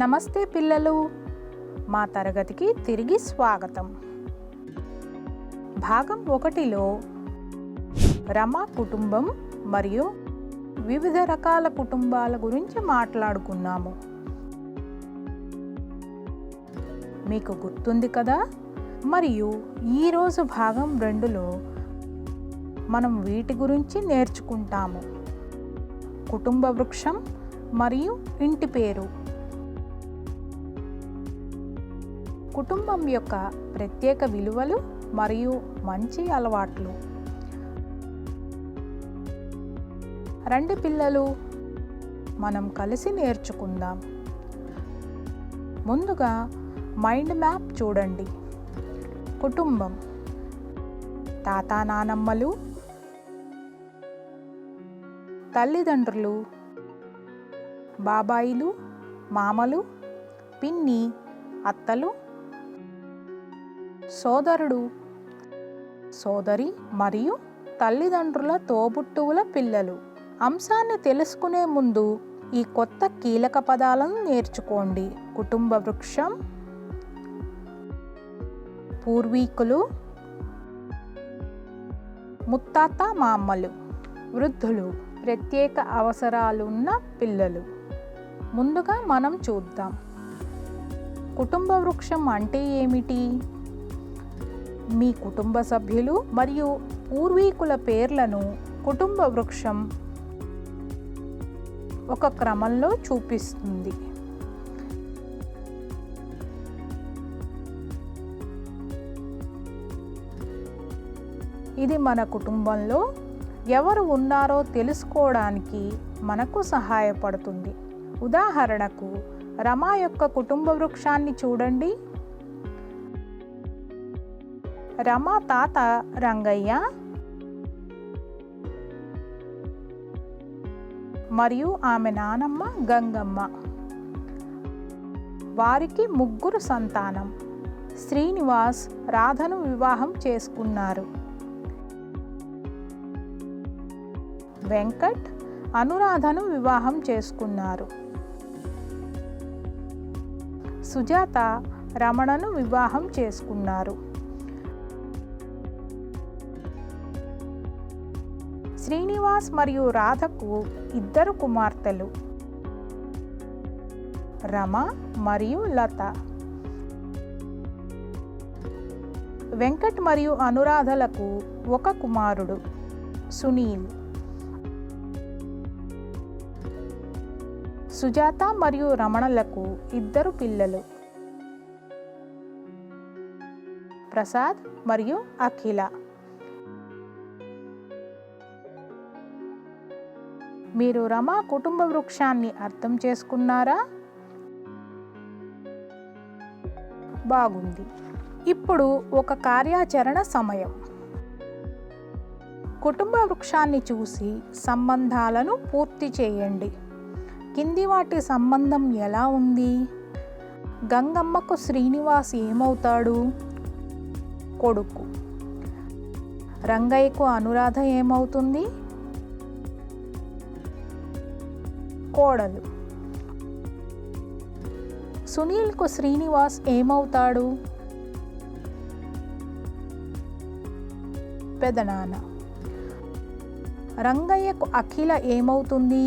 నమస్తే పిల్లలు, మా తరగతికి తిరిగి స్వాగతం. భాగం 1లో రమ కుటుంబం మరియు వివిధ రకాల కుటుంబాల గురించి మాట్లాడుకున్నాము. మీకు గుర్తుంది కదా? మరియు ఈరోజు భాగం 2లో మనం వీటి గురించి నేర్చుకుంటాము. కుటుంబ వృక్షం మరియు ఇంటి పేరు. కుటుంబం యొక్క ప్రత్యేక విలువలు మరియు మంచి అలవాట్లు. రండి పిల్లలు, మనం కలిసి నేర్చుకుందాం. ముందుగా మైండ్ మ్యాప్ చూడండి. కుటుంబం: తాతా నానమ్మలు, తల్లిదండ్రులు, బాబాయిలు, మామలు, పిన్ని, అత్తలు, సోదరుడు, సోదరి మరియు తల్లిదండ్రుల తోబుట్టువుల పిల్లలు. అంశాన్ని తెలుసుకునే ముందు ఈ కొత్త కీలక పదాలను నేర్చుకోండి. కుటుంబ వృక్షం, పూర్వీకులు, ముత్తాత మామలు, వృద్ధులు, ప్రత్యేక అవసరాలున్న పిల్లలు. ముందుగా మనం చూద్దాం, కుటుంబ వృక్షం అంటే ఏమిటి? మీ కుటుంబ సభ్యులు మరియు పూర్వీకుల పేర్లను కుటుంబ వృక్షం ఒక క్రమంలో చూపిస్తుంది. ఇది మన కుటుంబంలో ఎవరు ఉన్నారో తెలుసుకోవడానికి మనకు సహాయపడుతుంది. ఉదాహరణకు, రమ యొక్క కుటుంబ వృక్షాన్ని చూడండి. రమ తాత రంగయ్య మరియు ఆమె నానమ్మ గంగమ్మ. వారికి 3 సంతానం. శ్రీనివాస్ రాధను వివాహం చేసుకున్నారు. వెంకట్ అనురాధను వివాహం చేసుకున్నారు. సుజాత రమణను వివాహం చేసుకున్నారు. శ్రీనివాస్ మరియు రాధకు 2 కుమార్తెలు, రమ మరియు లత. వెంకట్ మరియు అనురాధలకు 1 కుమారుడు, సునీల్. సుజాత మరియు రమణలకు 2 పిల్లలు, ప్రసాద్ మరియు అఖిల. మీరు రమ కుటుంబ వృక్షాన్ని అర్థం చేసుకున్నారా? బాగుంది. ఇప్పుడు ఒక కార్యాచరణ సమయం. కుటుంబ వృక్షాన్ని చూసి సంబంధాలను పూర్తి చేయండి. కింది వాటి సంబంధం ఎలా ఉంది? గంగమ్మకు శ్రీనివాస్ ఏమవుతాడు? కొడుకు. రంగయ్యకు అనురాధ ఏమవుతుంది? కోడలు. సునీల్కు శ్రీనివాస్ ఏమవుతాడు? పెదనాన్న. రంగయ్యకు అఖిల ఏమవుతుంది?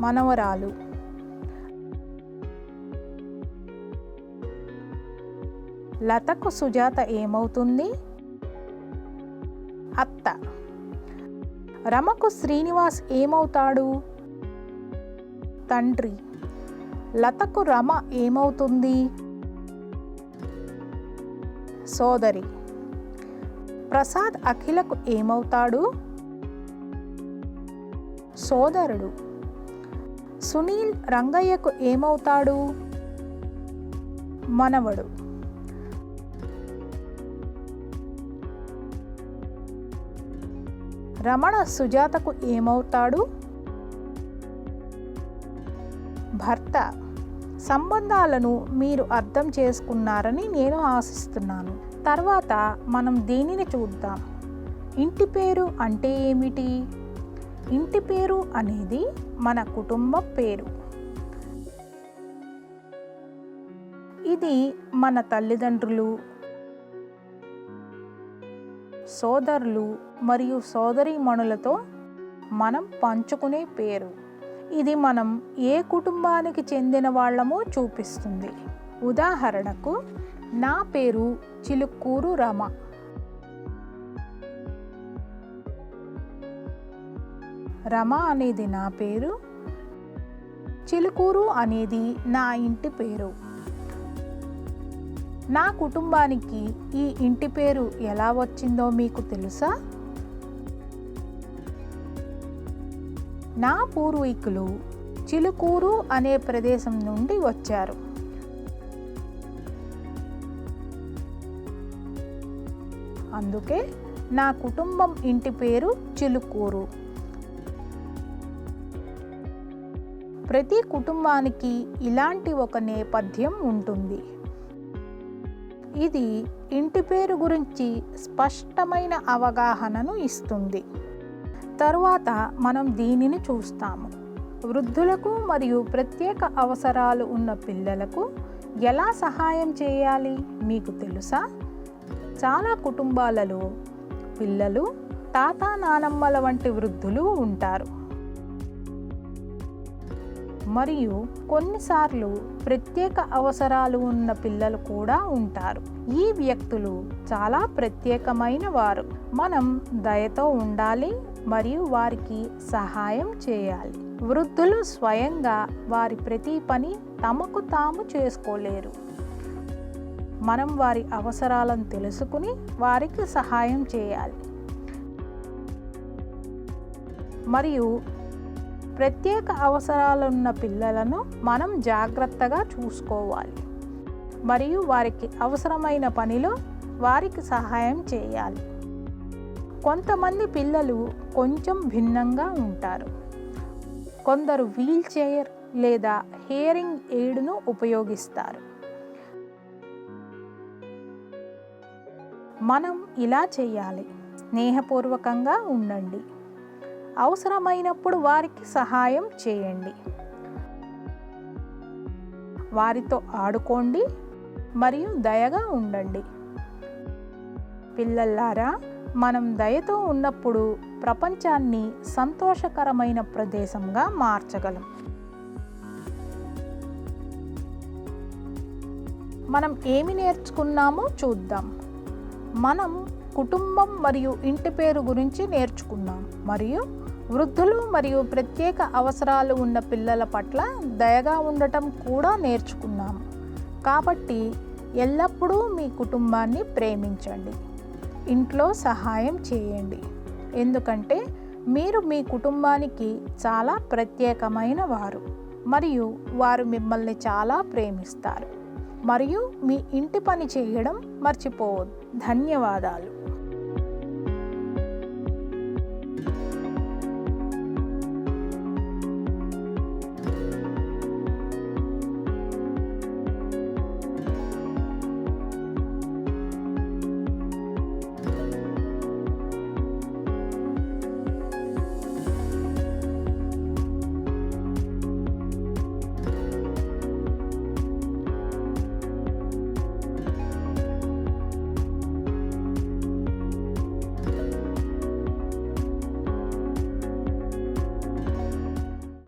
మనవరాలు. లతకు సుజాత ఏమవుతుంది? అత్త. రమకు శ్రీనివాస్ ఏమవుతాడు? తండ్రి. లతకు రమ ఏమవుతుంది? సోదరి. ప్రసాద్ అఖిలకు ఏమవుతాడు? సోదరుడు. సునీల్ రంగయ్యకు ఏమవుతాడు? మనవడు. రమణ సుజాతకు ఏమవుతాడు? భర్త. సంబంధాలను మీరు అర్థం చేసుకున్నారని నేను ఆశిస్తున్నాను. తర్వాత మనం దీనిని చూద్దాం. ఇంటి పేరు అంటే ఏమిటి? ఇంటి పేరు అనేది మన కుటుంబం పేరు. ఇది మన తల్లిదండ్రులు, సోదరులు మరియు సోదరీమణులతో మనం పంచుకునే పేరు. ఇది మనం ఏ కుటుంబానికి చెందిన వాళ్ళమో చూపిస్తుంది. ఉదాహరణకు, నా పేరు చిలుకూరు రమ. రమ అనేది నా పేరు, చిలుకూరు అనేది నా ఇంటి పేరు. నా కుటుంబానికి ఈ ఇంటి పేరు ఎలా వచ్చిందో మీకు తెలుసా? నా పూర్వీకులు చిలుకూరు అనే ప్రదేశం నుండి వచ్చారు. అందుకే నా కుటుంబం ఇంటి పేరు చిలుకూరు. ప్రతి కుటుంబానికి ఇలాంటి ఒక నేపథ్యం ఉంటుంది. ఇది ఇంటి పేరు గురించి స్పష్టమైన అవగాహనను ఇస్తుంది. తరువాత మనం దీనిని చూస్తాము. వృద్ధులకు మరియు ప్రత్యేక అవసరాలు ఉన్న పిల్లలకు ఎలా సహాయం చేయాలి మీకు తెలుసా? చాలా కుటుంబాలలో పిల్లలు తాత నానమ్మల వంటి వృద్ధులు ఉంటారు. మరియు కొన్నిసార్లు ప్రత్యేక అవసరాలు ఉన్న పిల్లలు కూడా ఉంటారు. ఈ వ్యక్తులు చాలా ప్రత్యేకమైన వారు. మనం దయతో ఉండాలి మరియు వారికి సహాయం చేయాలి. వృద్ధులు స్వయంగా వారి ప్రతి పని తమకు తాము చేసుకోలేరు. మనం వారి అవసరాలను తెలుసుకుని వారికి సహాయం చేయాలి. మరియు ప్రత్యేక అవసరాలున్న పిల్లలను మనం జాగ్రత్తగా చూసుకోవాలి మరియు వారికి అవసరమైన పనిలో వారికి సహాయం చేయాలి. కొంతమంది పిల్లలు కొంచెం భిన్నంగా ఉంటారు. కొందరు వీల్ చైర్ లేదా హియరింగ్ ఎయిడ్ను ఉపయోగిస్తారు. మనం ఇలా చేయాలి: స్నేహపూర్వకంగా ఉండండి, అవసరమైనప్పుడు వారికి సహాయం చేయండి, వారితో ఆడుకోండి మరియు దయగా ఉండండి. పిల్లలారా, మనం దయతో ఉన్నప్పుడు ప్రపంచాన్ని సంతోషకరమైన ప్రదేశంగా మార్చగలం. మనం ఏమి నేర్చుకున్నామో చూద్దాం. మనం కుటుంబం మరియు ఇంటి పేరు గురించి నేర్చుకున్నాం మరియు వృద్ధులు మరియు ప్రత్యేక అవసరాలు ఉన్న పిల్లల పట్ల దయగా ఉండటం కూడా నేర్చుకున్నాము. కాబట్టి ఎల్లప్పుడూ మీ కుటుంబాన్ని ప్రేమించండి, ఇంట్లో సహాయం చేయండి, ఎందుకంటే మీరు మీ కుటుంబానికి చాలా ప్రత్యేకమైన వారు మరియు వారు మిమ్మల్ని చాలా ప్రేమిస్తారు. మరియు మీ ఇంటి పని చేయడం మర్చిపోవద్దు. ధన్యవాదాలు.